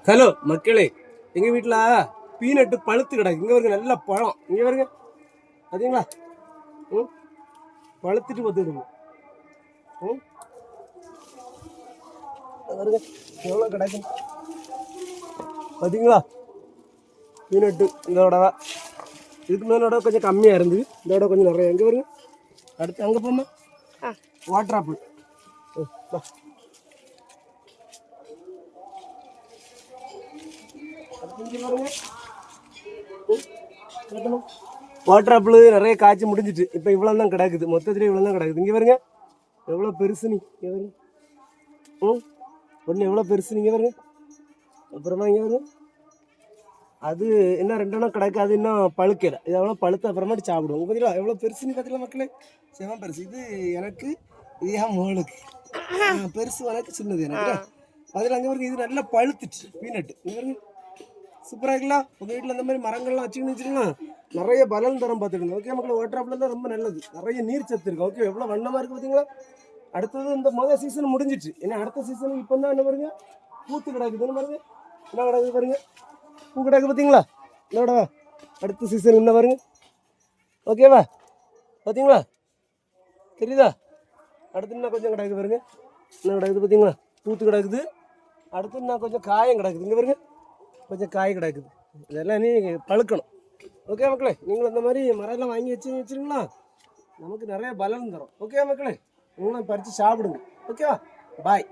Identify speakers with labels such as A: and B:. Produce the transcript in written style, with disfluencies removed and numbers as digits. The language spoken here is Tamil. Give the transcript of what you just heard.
A: ஹலோ மக்களே, எங்கள் வீட்டில் பீனட்டு பழுத்து கிடக்கு. இங்கே வருங்க, நல்ல பழம். இங்கே வருங்க, பார்த்தீங்களா? பழுத்துட்டு பார்த்துக்கிடுங்க. வருங்க, எவ்வளோ கிடக்கு பார்த்தீங்களா? பீனட்டு இதோட இதுக்கு மேலோட கொஞ்சம் கம்மியாக இருந்தது, இதோட கொஞ்சம் நிறைய. எங்கே வருங்க, அடுத்து அங்கே போமா வாட்டர் ஆப்பிள். வாட்டர் ஆப்பிள் நிறைய காய்ச்சி முடிஞ்சிட்டு இப்போ இவ்வளோ தான் கிடக்குது. மொத்தத்தில் இவ்வளோ தான் கிடக்குது. இங்கே வருங்க, எவ்வளோ பெருசு நீ. இங்கே வருங்க, ஒன்று எவ்வளோ பெருசு நீங்கள் வருங்க. அப்புறமா இங்கே வருங்க, அது இன்னும் ரெண்டெண்ணம் கிடக்கு, அது இன்னும் பழுக்கலை. இது எவ்வளோ பழுத்த அப்புறமாட்டி சாப்பிடுவோம். பார்த்தீங்களா எவ்வளோ பெருசு நீ. பார்த்தீங்களா மக்களே, செவன் பெருசு. இது எனக்கு, இது என் மகளுக்கு பெருசு, எனக்கு சின்னது எனக்கு. அதில் அங்கே வருங்க, இது நல்லா பழுத்துச்சு பீனட்டு. இங்கே வருங்க, சூப்பராக இருக்கலாம். உங்கள் வீட்டில் இந்த மாதிரி மரங்கள்லாம் வச்சுக்கணும் நிறைய பலன் தரம் பார்த்துக்கணும். ஓகே மக்கள், வாட்டர் ஆப்பிள் தான் ரொம்ப நல்லது, நிறைய நீர் சத்து இருக்குது. ஓகே, எவ்வளோ வண்ணமாக இருக்குது பார்த்தீங்களா. அடுத்தது இந்த முதல் சீசன் முடிஞ்சிச்சு. ஏன்னா அடுத்த சீசனுக்கு இப்போ தான் என்ன பாருங்க, பூத்து கிடக்குதுன்னு பாருங்க. என்ன கிடக்குது பாருங்க, பூ கிடக்கு பார்த்தீங்களா. என்னோட அடுத்த சீசன் என்ன பாருங்க. ஓகேவா, பார்த்தீங்களா, தெரியுதா? அடுத்து இன்னும் கொஞ்சம் கிடக்குது பாருங்க. என்ன கிடக்குது பார்த்தீங்களா, பூத்து கிடக்குது. அடுத்து இன்னும் கொஞ்சம் காயம் கிடக்குது. இங்கே பாருங்க, கொஞ்சம் காய் கிடக்குது. இதெல்லாம் நீ பழுக்கணும். ஓகே மக்களே, நீங்களும் இந்த மாதிரி மரம்லாம் வாங்கி வச்சுருங்களா, நமக்கு நிறைய பலன் தரும். ஓகே மக்களே, நீங்களும் பறித்து சாப்பிடுங்க. ஓகேவா, பாய்.